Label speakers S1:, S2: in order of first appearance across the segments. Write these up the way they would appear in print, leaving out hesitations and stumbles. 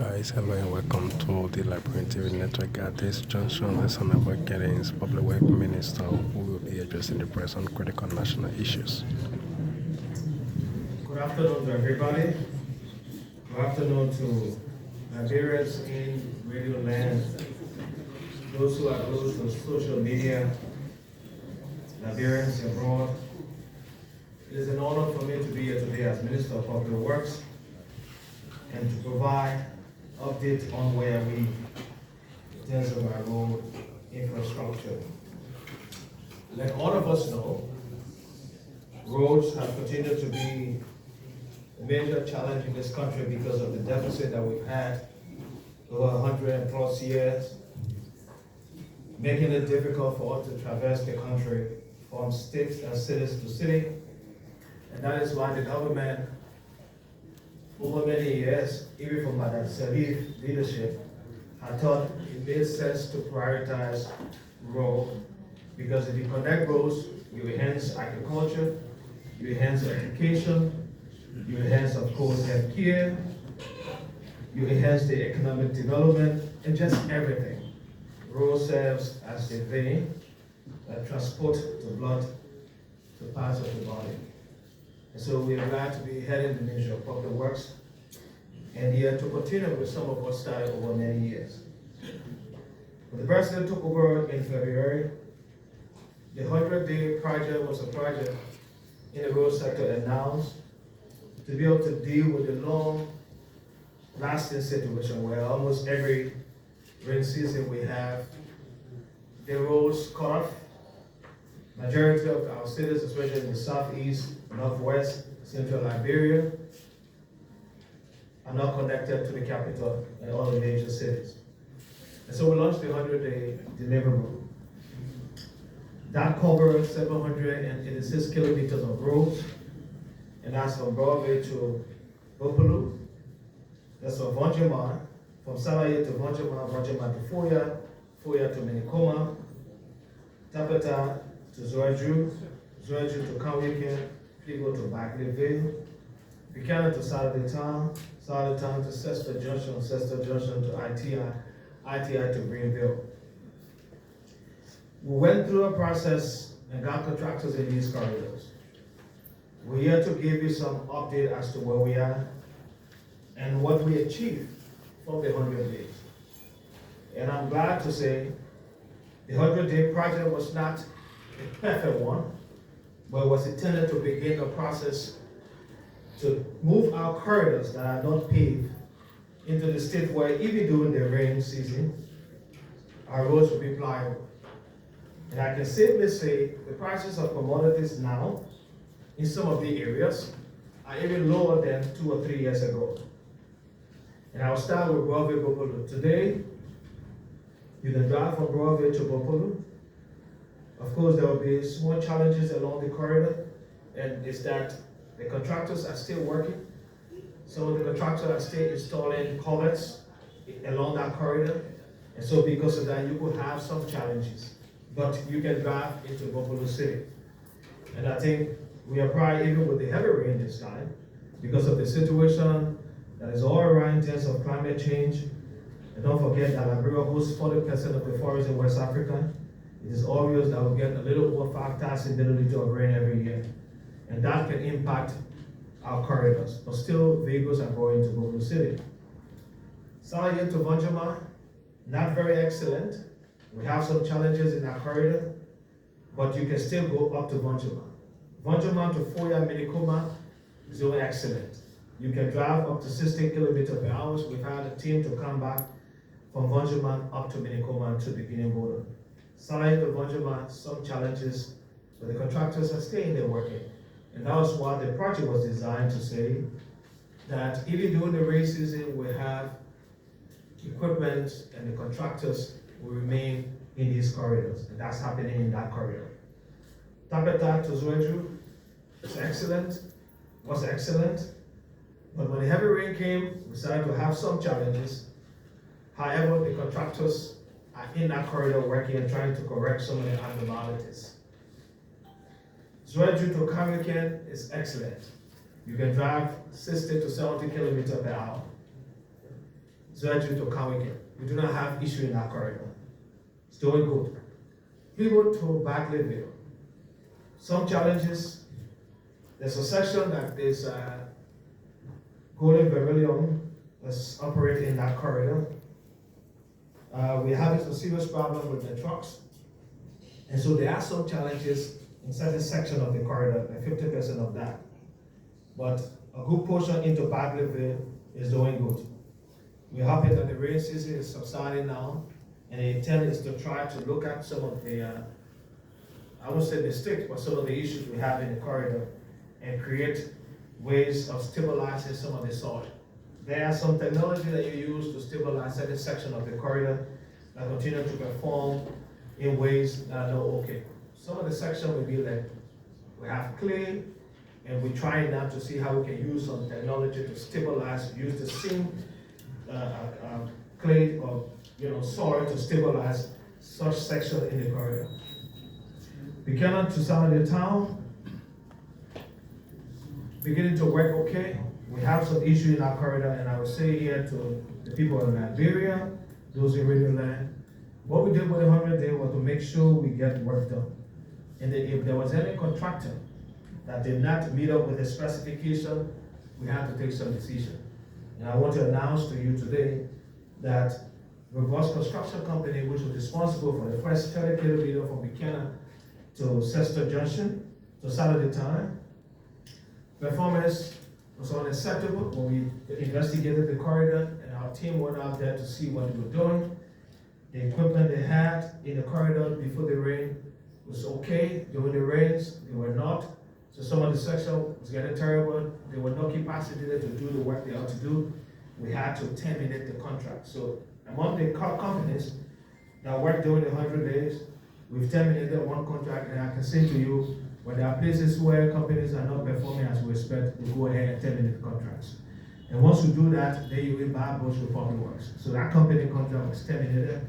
S1: guys, hello and welcome to the Liberia TV Network. At this junction, let's honor Getting's Public Works Minister, who will be addressing the press on critical national issues.
S2: Good afternoon to everybody. Good afternoon to Liberians in radio land, those who are close to social media, Liberians abroad. It is an honor for me to be here today as Minister of Public Works and to provide update on where we in terms of our road infrastructure. Let all of us know, roads have continued to be a major challenge in this country because of the deficit that we've had over 100+ years, making it difficult for us to traverse the country from state and cities to city. And that is why the government, over many years, even from Madam Salif leadership, I thought it made sense to prioritize road, because if you connect roads, you enhance agriculture, you enhance education, you enhance, of course, healthcare, you enhance the economic development, and just everything. Road serves as the vein that transports the blood to parts of the body. And so we are glad to be heading the Ministry of Public Works and here to continue with some of what started over many years. When the president took over in February, the 100-day project was a project in the road sector announced to be able to deal with the long-lasting situation where almost every rain season we have the roads cut off. Majority of our cities, especially in the southeast, northwest, central Liberia, are not connected to the capital and all the major cities. And so we launched the 100-day deliverable. That covers 786 kilometers of roads, and that's from Broadway to Bopolu. That's from Vonjima, from Salaye to Vonjima, Vonjima to Foya, Foya to Minikoma, Tapeta to Zoaju, Zoaju to Kawiken, Pligo to Bagleyville, Buchanan to Saturday Town to Sester Junction to ITI to Greenville. We went through a process and got contractors in these corridors. We're here to give you some update as to where we are and what we achieved from the 100 days. And I'm glad to say the 100-day project was not a perfect one, but was intended to begin a process to move our corridors that are not paved into the state where even during the rain season, our roads will be pliable. And I can safely say the prices of commodities now in some of the areas are even lower than 2 or 3 years ago. And I'll start with Broadway Bopolu. Today, you can drive from Broadway to Bopolu. Of course, there will be small challenges along the corridor, and it's that the contractors are still working. Some of the contractors are still installing culverts along that corridor. And so because of that, you could have some challenges, but you can drive into Bopolu City. And I think we are probably, even with the heavy rain this time, because of the situation that is all around in terms of climate change. And don't forget that Liberia hosts 40% of the forest in West Africa. It is obvious that we'll get a little over 5,000 milliliters of rain every year. And that can impact our corridors. But still, vehicles are going to Bopolu City. Salaye to Vonjima, not very excellent. We have some challenges in our corridor, but you can still go up to Vonjima. Vonjima to Foya Minikoma is doing excellent. You can drive up to 16 kilometers per hour. We've had a team to come back from Vonjima up to Minikoma to the Guinea border. Salaye to Vonjima, some challenges, but the contractors are staying there working. And that was why the project was designed to say that even during the rain season, we have equipment and the contractors will remain in these corridors. And that's happening in that corridor. Tapeta to Zoaju is excellent, was excellent. But when the heavy rain came, we started to have some challenges. However, the contractors are in that corridor working and trying to correct some of the abnormalities. Zoaju to Kawiken is excellent. You can drive 60 to 70 kilometers per hour. Zerju to Kawike. We do not have issue in that corridor. It's doing good. People to Barclayville. Some challenges. There's a section that is Golden Beryllium that's operating in that corridor. We're having some serious problem with the trucks. And so there are some challenges in certain section of the corridor, like 50% of that. But a good portion into Barclayville is doing good. We're happy that the rain season is subsiding now, and the intent is to try to look at some of the, I won't say mistakes, but some of the issues we have in the corridor and create ways of stabilizing some of the soil. There are some technology that you use to stabilize certain section of the corridor that continue to perform in ways that are not okay. Some of the section will be like, we have clay, and we're trying now to see how we can use some technology to stabilize, use the same clay or soil to stabilize such section in the corridor. Beginning to some of the town, beginning to work okay. We have some issue in our corridor, and I would say here to the people in Liberia, those in Radio Land, what we did with the 100 day was to make sure we get work done. And if there was any contractor that did not meet up with the specification, we had to take some decision. And I want to announce to you today that Reverse Construction Company, which was responsible for the first 30 kilometer from Buchanan to Sester Junction to Saturday time, performance was unacceptable when we investigated the corridor, and our team went out there to see what they were doing. The equipment they had in the corridor before the rain was okay. During the rains, they were not. So some of the section was getting terrible. They were not capacitated to do the work they ought to do. We had to terminate the contract. So among the companies that worked during the 100 days, we've terminated one contract, and I can say to you, when there are places where companies are not performing as we expect, we go ahead and terminate the contracts. And once we do that, then you will buy Bush with Public Works. So that company contract was terminated.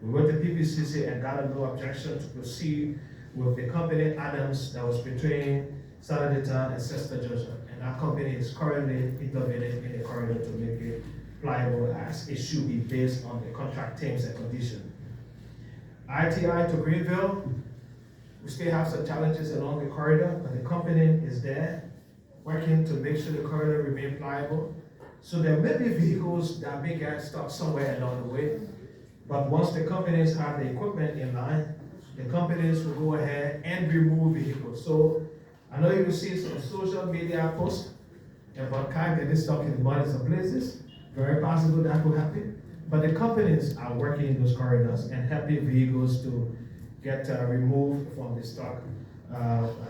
S2: We went to PPCC and got a no objection to proceed with the company Adams that was between Saturday Town and Sester Junction. And that company is currently intervening in the corridor to make it pliable as it should be based on the contract terms and conditions. ITI to Greenville, we still have some challenges along the corridor, but the company is there working to make sure the corridor remains pliable. So there may be vehicles that may get stuck somewhere along the way, but once the companies have the equipment in line, the companies will go ahead and remove vehicles. So I know you will see some social media posts about Bokai getting stuck in the mud in some places. Very possible that will happen. But the companies are working in those corridors and helping vehicles to get removed from the stock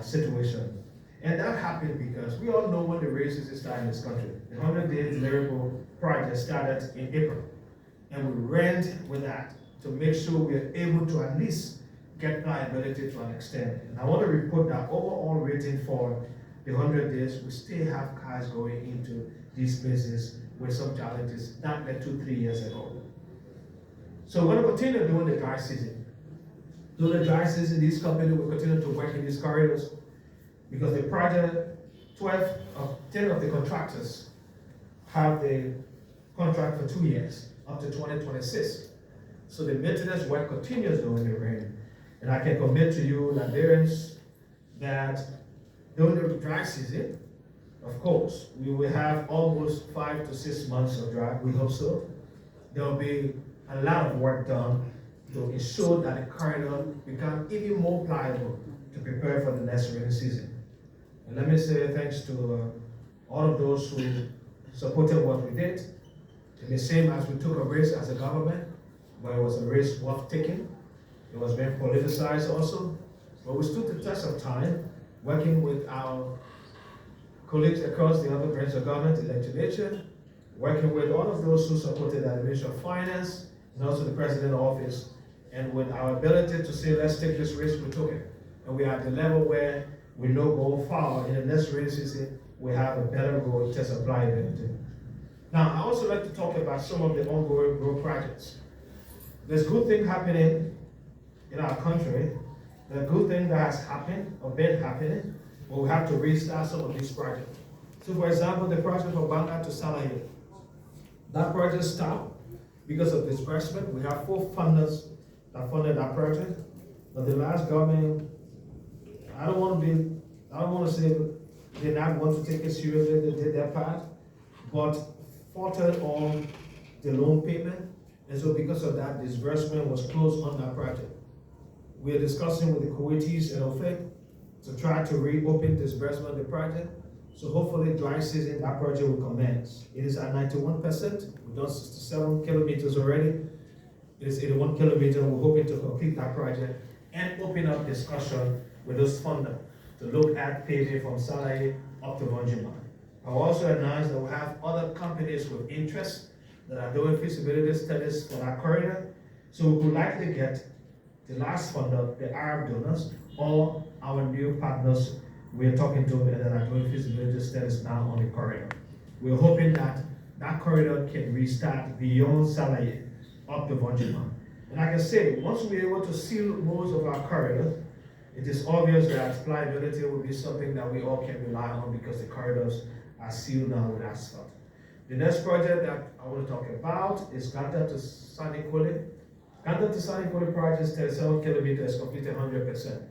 S2: situation. And that happened because we all know when the rain season started in this country. The 100 Days Lyrical Project started in April. And we ran with that to make sure we are able to at least get liability to an extent. And I want to report that overall rating for the 100 days, we still have cars going into these places with some challenges, not like 2-3 years ago. So we're going to continue doing the dry season. During the dry season, these companies will continue to work in these corridors because the project, 10 of the contractors have the contract for 2 years, up to 2026. So the maintenance work continues during the rain. And I can commit to you that during the dry season, of course, we will have almost 5 to 6 months of dry, we hope so. There will be a lot of work done to ensure that the corridor becomes even more pliable to prepare for the next rainy season. And let me say thanks to all of those who supported what we did. And the same as we took a risk as a government, but it was a risk worth taking. It was very politicized also, but we stood the test of time, working with our colleagues across the other branch of government, the legislature, working with all of those who supported the Ministry of Finance, and also the President's office, and with our ability to say, let's take this risk, we took it. And we are at the level where we know go far in the next rainy season, we have a better road to supply ability. Now, I also like to talk about some of the ongoing road projects. There's good things happening in our country. The good thing that has happened or been happening, but we have to restart some of these projects. So for example, the project from Bokai to Salahir. That project stopped because of disbursement. We have 4 funders that funded that project, but the last government, I don't want to say they not want to take it seriously, they did their part, but faltered on the loan payment, and so because of that, disbursement was closed on that project. We are discussing with the Kuwaitis and OFEC to try to reopen disbursement of the project. So hopefully dry season, that project will commence. It is at 91%. We've done 67 kilometers already. It is 81 kilometers. We're hoping to complete that project and open up discussion with those funders to look at paving from Salaye up to Vonjima. I also announced that we have other companies with interest that are doing feasibility studies for that corridor. So we could likely get the last funder, the Arab donors, or our new partners we are talking to that are doing feasibility studies now on the corridor. We're hoping that that corridor can restart beyond Salaye up to Vonjima. And like I say, once we're able to seal most of our corridors, it is obvious that pliability will be something that we all can rely on because the corridors are sealed now with asphalt. The next project that I want to talk about is Ganta to Sanikwale. Ganta to Sanikwale project is 37 kilometers, completed 100%.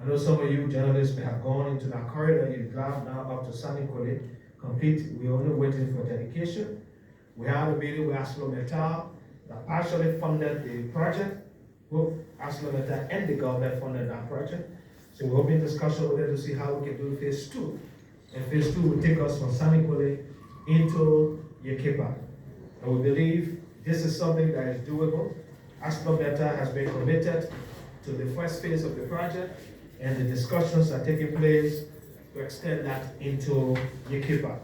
S2: I know some of you journalists may have gone into that corridor. You drive now up to Sanikwale, complete. We're only waiting for dedication. We had a meeting with ArcelorMittal that partially funded the project. Both ArcelorMittal and the government funded that project. So we're hoping discussion with them to see how we can do phase 2. And phase 2 will take us from Sanikwale into Yekepa. And we believe this is something that is doable. ArcelorMittal has been committed to the first phase of the project, and the discussions are taking place to extend that into Yekepa.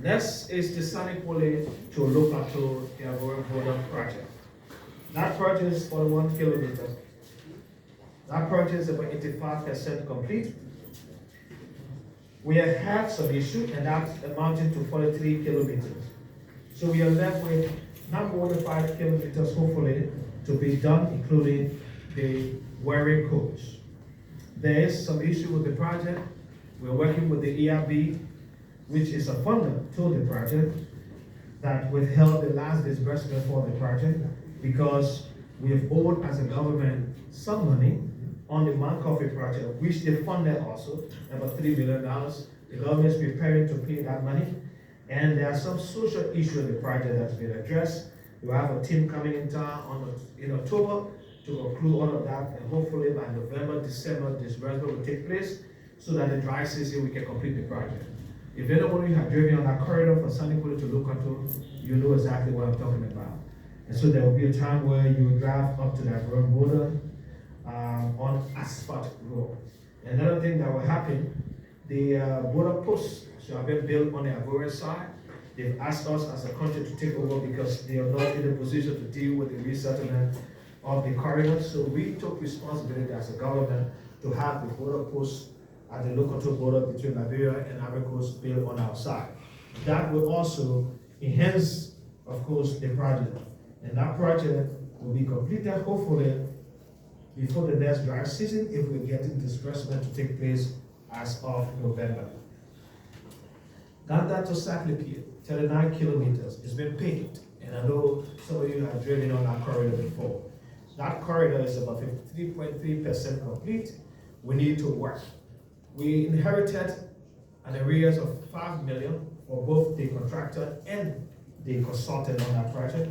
S2: Next is the Sanikwale to Lopato Yavora border project. That project is 41 kilometers. That project is about 85% complete. We have had some issue, and that's amounting to 43 kilometers. So we are left with not more than 5 kilometers, hopefully, to be done, including the wiring codes. There is some issue with the project. We're working with the ERB, which is a funder to the project, that withheld the last disbursement for the project because we have owed as a government some money on the Mount Coffee project, which they funded also, about $3 million. The government is preparing to pay that money. And there are some social issues in the project that's been addressed. We have a team coming in town in October to conclude all of that, and hopefully by November, December, disbursement will take place so that the dry season we can complete the project. If anybody has driven on that corridor from Sanikwale to Lopato, you know exactly what I'm talking about. And so there will be a time where you will drive up to that road border on asphalt road. Another thing that will happen, the border posts should have been built on the Ivorian side. They've asked us as a country to take over because they are not in a position to deal with the resettlement of the corridor. So we took responsibility as a government to have the border posts at the Lopato border between Liberia and Ivory Coast built on our side. That will also enhance, of course, the project. And that project will be completed, hopefully, before the next dry season if we're getting disbursement to take place as of November. Ganta to Saklipi, 39 kilometers. It's been paved, and I know some of you have driven on that corridor before. That corridor is about 53.3% complete. We need to work. We inherited an arrears of $5 million for both the contractor and the consultant on that project.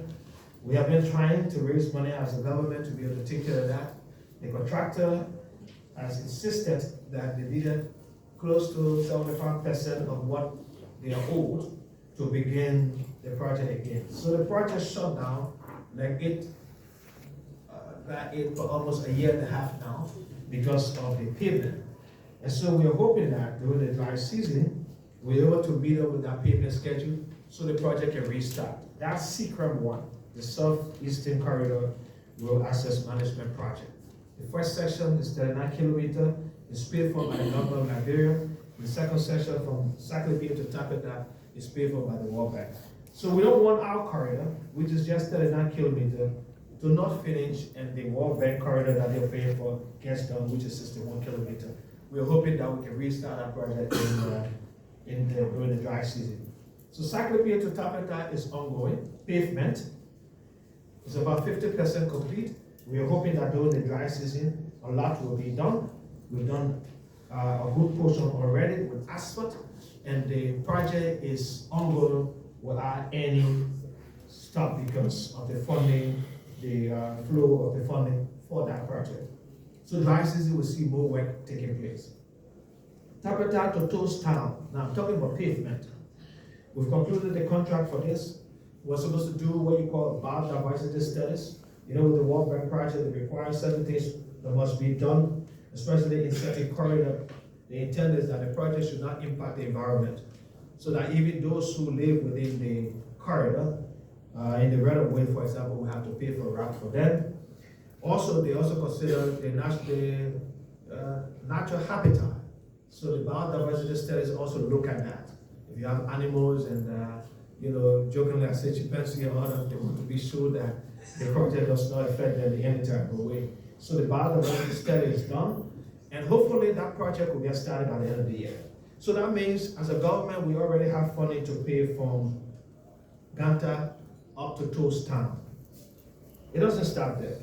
S2: We have been trying to raise money as a government to be able to take care of that. The contractor has insisted that they needed close to 75% of what they are owed to begin the project again. So the project shut down for almost a year and a half now because of the payment. And so we are hoping that during the dry season, we're able to meet up with that payment schedule so the project can restart. That's CCRAM 1, the Southeastern Corridor Road Access Management Project. The first section is 39 kilometers. It's paid for by the government of Liberia. The second section from Saklipi to Tapeta is paid for by the World Bank. So we don't want our corridor, which is just 39 kilometers, to not finish, and the World Bank corridor that they're paying for gets done, which is 61 kilometers. We're hoping that we can restart that project during the dry season. So Cyclopia to Tapeta is ongoing. Pavement is about 50% complete. We are hoping that during the dry season, a lot will be done. We've done a good portion already with asphalt, and the project is ongoing without any stop because of the funding, the flow of the funding for that project. So dry season will see more work taking place. Tapeta to Toast Town. Now I'm talking about pavement. We've concluded the contract for this. We're supposed to do what you call biodiversity studies. You know, with the World Bank project, it requires certain things that must be done, especially in certain corridor. The intent is that the project should not impact the environment, so that even those who live within the corridor, in the right of way, for example, will have to pay for route for them. Also, they also consider the natural habitat. So the biodiversity studies also look at that. If you have animals and, jokingly I say chimpanzee or other, they want to be sure that the project does not affect them in any type of way. So the biodiversity study is done, and hopefully that project will get started by the end of the year. So that means, as a government, we already have funding to pay from Ganta up to Toast Town. It doesn't stop there.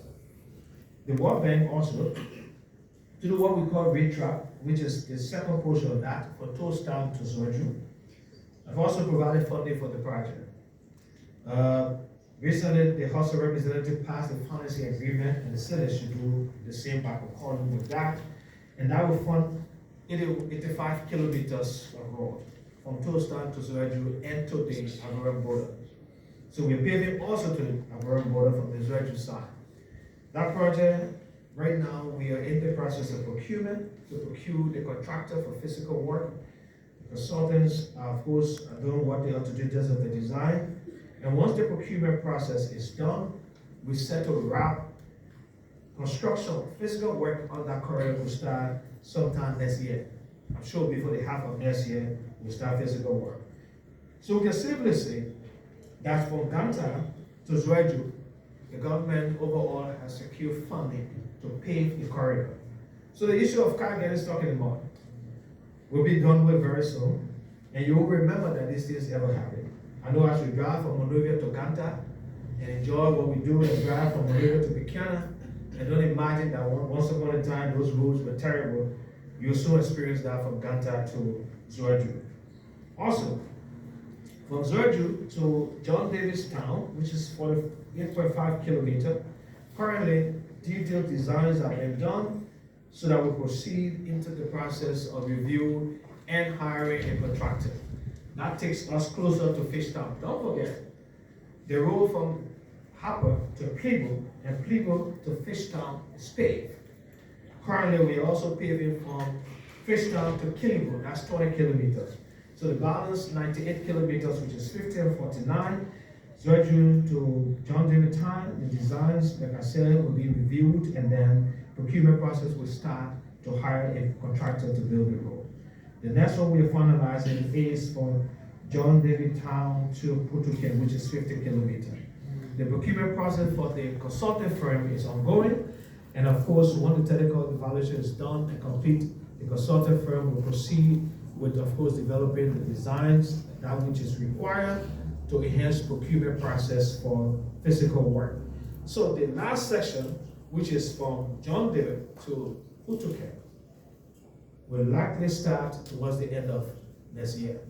S2: The World Bank also, to do what we call retrap, which is the second portion of that, for Toast Town to Zoju. I've also provided funding for the project. Recently, the House of Representatives passed the financing agreement, and the Senate should do the same by concurring with that. And that will fund 85 kilometers of road from Toast Town to Zoju and to the Ivorian border. So we're paving also to the Ivorian border from the Zoju side. That project, right now, we are in the process of procurement to procure the contractor for physical work. The consultants, of course, are doing what they have to do just of the design. And once the procurement process is done, we set to wrap construction, physical work on that corridor will start sometime next year. I'm sure before the half of next year, we'll start physical work. So we can simply say that from Ganta to Zoju, the government overall has secured funding to pave the corridor. So the issue of car getting stuck in the mud will be done with very soon, and you will remember that these things ever happen. I know as we drive from Monrovia to Ganta and enjoy what we do and drive from Monrovia to Buchanan, and don't imagine that once upon a time those roads were terrible, you'll soon experience that from Ganta to Zoju. Also, from Zoju to John Davis Town, which is 8.5 kilometers, currently detailed designs have been done so that we proceed into the process of review and hiring a contractor. That takes us closer to Fishtown. Don't forget, the road from Harper to Plebo and Plebo to Fishtown is paved. Currently, we are also paving from Fishtown to Killingborough, that's 20 kilometers. So the balance, 98 kilometers, which is 50 and 49. Zoju to John David Town, the designs, like I said, will be reviewed, and then procurement process will start to hire a contractor to build the road. The next one we are finalizing is from John David Town to Putuken, which is 50 kilometers. The procurement process for the consulting firm is ongoing, and of course, when the technical evaluation is done and complete, the consulting firm will proceed with, of course, developing the designs, that which is required to enhance procurement process for physical work. So the last section, which is from John David to Putuken, will likely start towards the end of next year.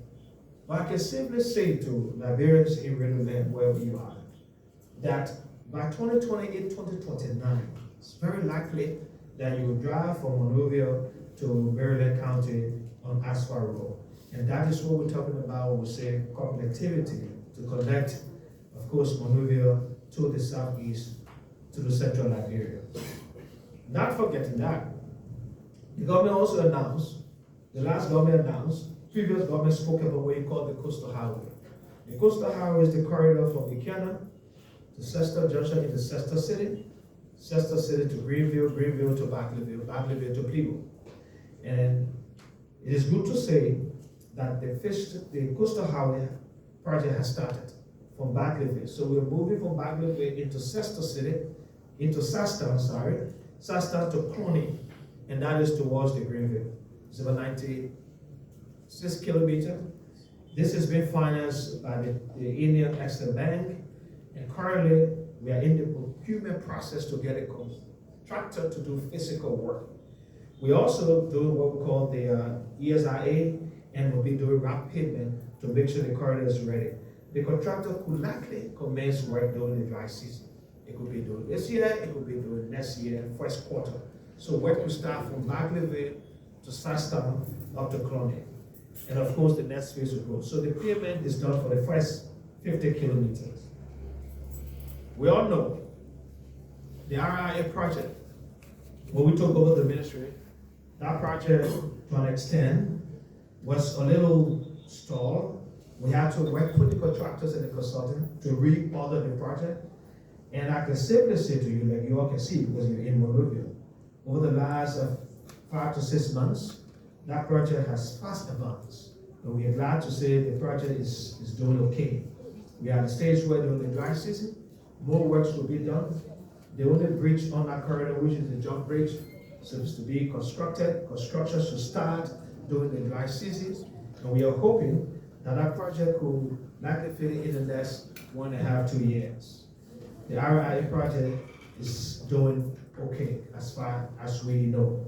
S2: But I can simply say to Liberians in Maryland, wherever you are, that by 2028, 2029, it's very likely that you will drive from Monrovia to Maryland County on asphalt road. And that is what we're talking about when we say connectivity, to connect, of course, Monrovia to the southeast, to the central Liberia. Not forgetting that, the government also announced, the last government announced, previous government spoke about what you call the coastal highway. The coastal highway is the corridor from Buchanan to Cester Junction into Cester City to Greenville, Greenville to Barclayville, Barclayville to Plebo. And it is good to say that the coastal highway project has started from Barclayville. So we're moving from Barclayville into Cester City, into Sastan to Clooney, and that is towards the Greenville. It's about 96 kilometers. This has been financed by the Indian Exim Bank, and currently we are in the procurement process to get a contractor to do physical work. We also do what we call the ESIA, and we'll be doing rock pavement to make sure the corridor is ready. The contractor could likely commence work during the dry season. It could be doing this year, it could be doing next year, first quarter. So work will start from Bagleyville to Sastown up to Cloney. And of course, the next phase will go. So the pavement is done for the first 50 kilometers. We all know the RIA project, when we took over the ministry, that project to an extent was a little stalled. We had to work with the contractors and the consultant to re-order the project. And I can simply say to you, like you all can see because you're in Monrovia, over the last 5 to 6 months, that project has fast advanced. And we are glad to say the project is doing okay. We are at the stage where during the dry season, more works will be done. The only bridge on that corridor, which is the jump bridge, seems to be constructed. Construction should start during the dry season. And we are hoping that that project will likely finish in the next 1.5 to 2 years. The RIA project is doing okay as far as we know.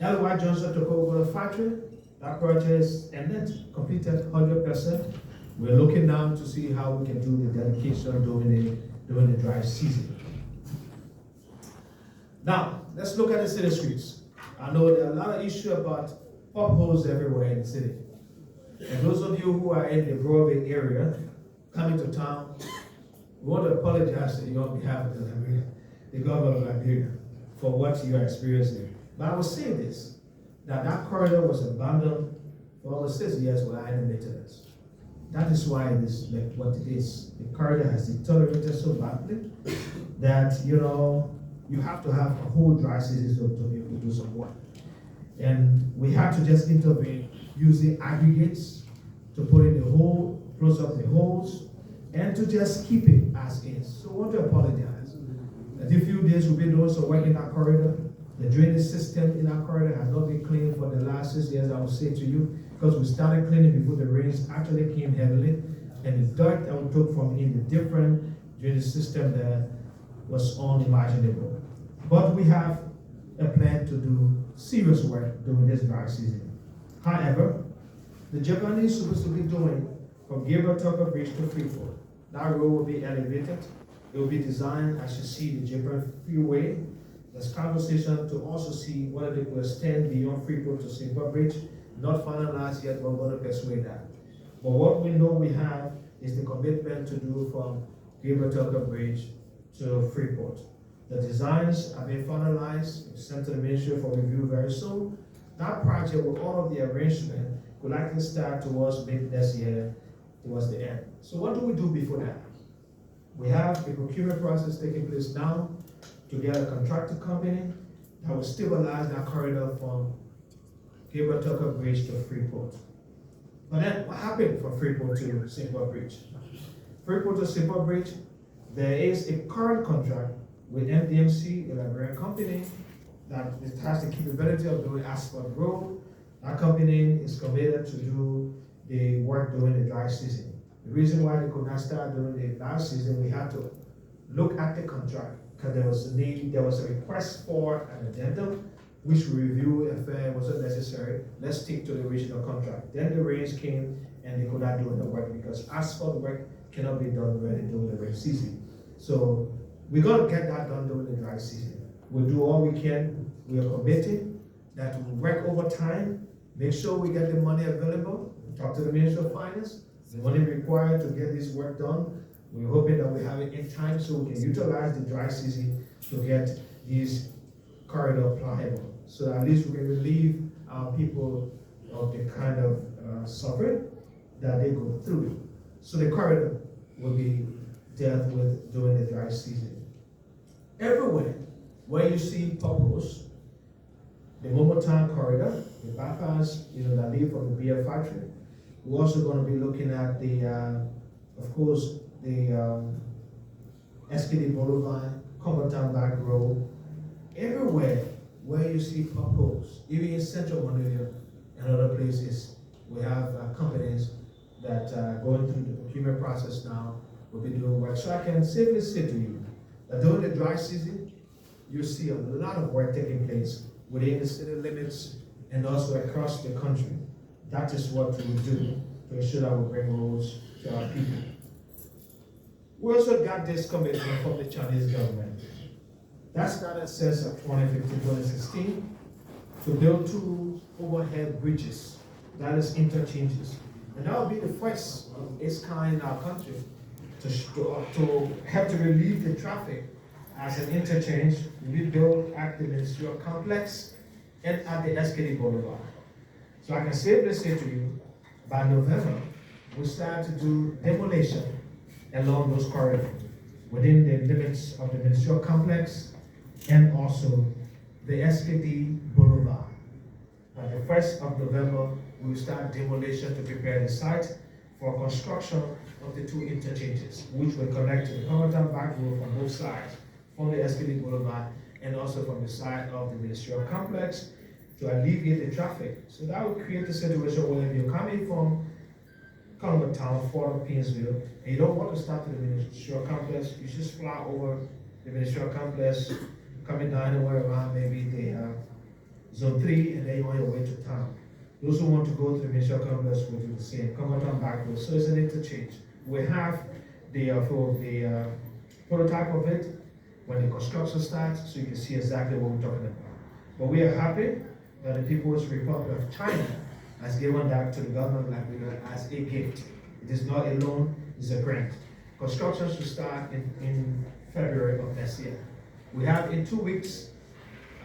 S2: L.Y. Johnson took over the factory. That project is ended, completed 100%. We're looking now to see how we can do the dedication during the dry season. Now, let's look at the city streets. I know there are a lot of issues about potholes everywhere in the city. And those of you who are in the Broadway area, coming to town, we want to apologize to you on behalf of the government of Liberia for what you are experiencing. But I will say this, that corridor was abandoned for over 6 years without any maintenance. That is why it is like what it is. The corridor has deteriorated so badly that, you have to have a whole dry season to be able to do some work. And we had to just intervene using aggregates to put in the hole, close up the holes, and to just keep it as is. So I want to apologize. That a few days we've been doing some work in that corridor. The drainage system in that corridor has not been cleaned for the last 6 years, I will say to you, because we started cleaning before the rains actually came heavily, and the dirt that we took from in the different drainage system there was unimaginable. But we have a plan to do serious work during this dry season. However, the Japanese supposed to be doing from Gabriel Tucker Bridge to Freeport. That road will be elevated. It will be designed as you see the Japan Freeway. There's conversation to also see whether they will extend beyond Freeport to St. Paul Bridge. Not finalized yet, but we're going to persuade that. But what we know we have is the commitment to do from Gabriel Tucker Bridge to Freeport. The designs have been finalized, sent to the ministry for review very soon. That project with all of the arrangement will likely start towards mid next year, towards the end. So what do we do before that? We have a procurement process taking place now to get a contractor company that will stabilize that corridor from Gabriel Tucker Bridge to Freeport. But then what happened from Freeport to St. Paul Bridge? Freeport to St. Paul Bridge, there is a current contract with MDMC, a Liberian company, that it has the capability of doing asphalt road. That company is committed to do the work during the dry season. The reason why they could not start during the dry season, we had to look at the contract because there was a need, there was a request for an addendum, which we reviewed and felt it wasn't necessary. Let's stick to the original contract. Then the rains came and they could not do the work because asphalt work cannot be done during the rain season. So we're going to get that done during the dry season. We'll do all we can. We are committed that we'll work overtime, make sure we get the money available, talk to the Ministry of Finance, the money required to get this work done. We're hoping that we have it in time so we can utilize the dry season to get these corridor pliable. So at least we can relieve our people of the kind of suffering that they go through. So the corridor will be dealt with during the dry season. Everywhere where you see potholes, the Momotown corridor, the bypass, that lead from the beer factory. We're also going to be looking at the, of course, the SKD Boulevard, Comertown Back Road. Everywhere where you see potholes, even in Central Monrovia and other places, We have companies that are going through the procurement process now. We'll be doing work. So I can safely say to you that during the dry season, you see a lot of work taking place within the city limits and also across the country. That is what we do to ensure that we bring roads to our people. We also got this commitment from the Chinese government. That started since 2015-2016 to build 2 overhead bridges, that is interchanges. And that will be the first of its kind in our country to help to relieve the traffic as an interchange we built at the ministerial complex and at the SKD Boulevard. So I can safely say to you, by November, we start to do demolition along those corridors within the limits of the ministerial complex and also the SKD Boulevard. By the 1st of November, we will start demolition to prepare the site for construction of the 2 interchanges, which will connect to the Contractor back road from both sides, from the SKD Boulevard and also from the side of the ministerial complex to alleviate the traffic. So that will create a situation where if you're coming from Congo Town, Fort Pinsville, and you don't want to stop to the ministerial complex, you just fly over the ministerial complex, coming down anywhere around maybe the zone 3, and then you're on your way to town. Those who want to go to the ministerial complex will do the same, come on back road. So it's an interchange. We have the prototype of it when the construction starts, so you can see exactly what we're talking about. But we are happy that the People's Republic of China has given that to the government of Liberia as a gift. It is not a loan, it's a grant. Construction should start in February of next year. We have in 2 weeks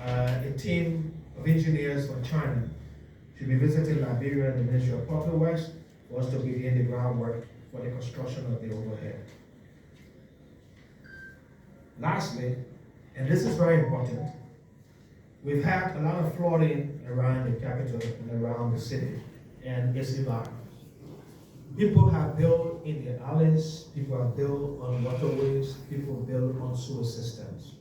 S2: a team of engineers from China should be visiting Liberia and the Ministry of Public Works for us to begin the groundwork for the construction of the overhead. Lastly, and this is very important, we've had a lot of flooding around the capital and around the city and its environment. People have built in the alleys, people have built on waterways, people built on sewer systems.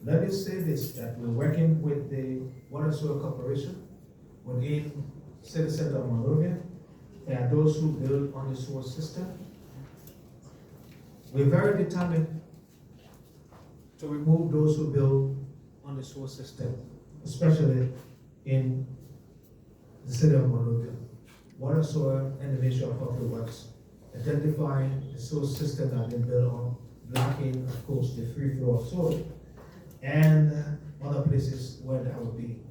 S2: Let me say this, that we're working with the Water Sewer Corporation within City Center of Monrovia. There are those who build on the sewer system. We're very determined to remove those who build on the sewer system, especially in the city of Monrovia. Water, Sewer, and the Ministry of Public Works identifying the sewer system that has been built on, blocking, of course, the free flow of sewer, and other places where that will be.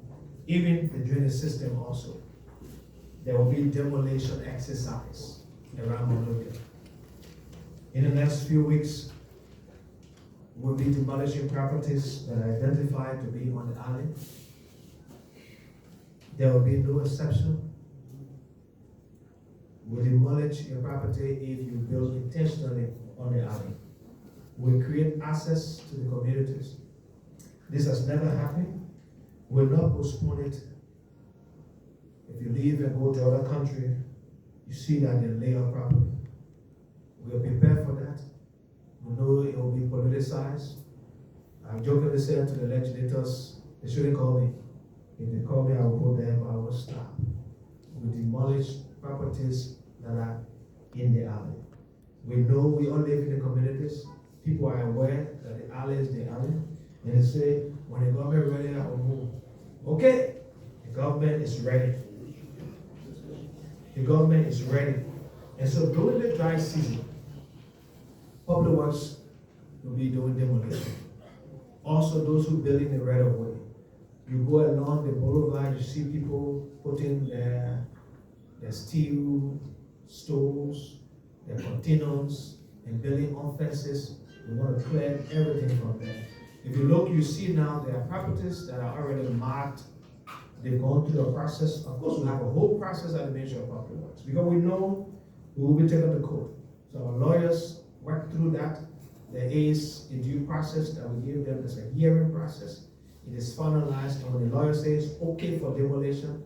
S2: Even the drainage system also. There will be demolition exercise around Monrovia. In the next few weeks, we'll be demolishing properties that are identified to be on the alley. There will be no exception. We'll demolish your property if you build intentionally on the alley. We'll create access to the communities. This has never happened. We'll not postpone it. If you leave and go to other country, you see that they lay off property. We're prepared for that. We know it will be politicized. I've jokingly said to the legislators, they shouldn't call me. If they call me, I will go there, but I will stop. We demolish properties that are in the alley. We know we all live in the communities. People are aware that the alley is the alley. And they say, when the government is ready, I will move. Okay, the government is ready. The government is ready. And so during the dry season, Public Works will be doing demolition. Also, those who build in the right of way. You go along the boulevard, you see people putting their steel stoves, their containers, and building on fences. We want to clear everything from there. If you look, you see now there are properties that are already marked. They've gone through the process. Of course, we have a whole process at the Ministry of Public Works because we know we will be taken to court. So our lawyers work through that. There is a due process that we give them. There's a hearing process. It is finalized, and when the lawyer says okay for demolition,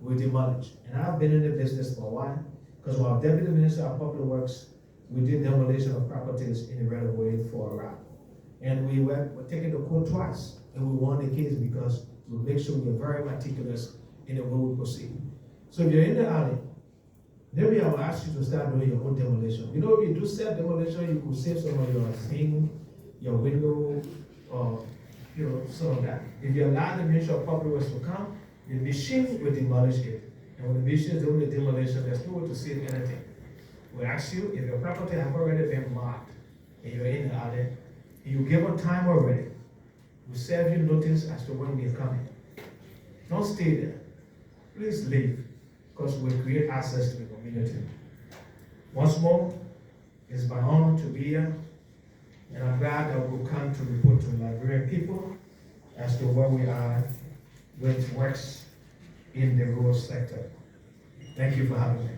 S2: we demolish. And I've been in the business for a while because while Deputy Minister of Public Works, we did demolition of properties in the right of way for a while. And we were taken to court twice, and we won the case because we make sure we are very meticulous in the way we proceed. So if you're in the alley, maybe I will ask you to start doing your own demolition. You know, if you do self-demolition, you could save some of your zinc, your window, or, you know, some of that. If you allow the Ministry of Public Works to come, the machine will demolish it. And when the machine is doing the demolition, there's no way to save anything. We ask you, if your property have already been marked, and you're in the alley, and you give a time already, we serve you notice as to when we are coming. Don't stay there. Please leave, because we create access to the community. Once more, it's my honor to be here, and I'm glad that we'll come to report to the Liberian people as to where we are with works in the rural sector. Thank you for having me.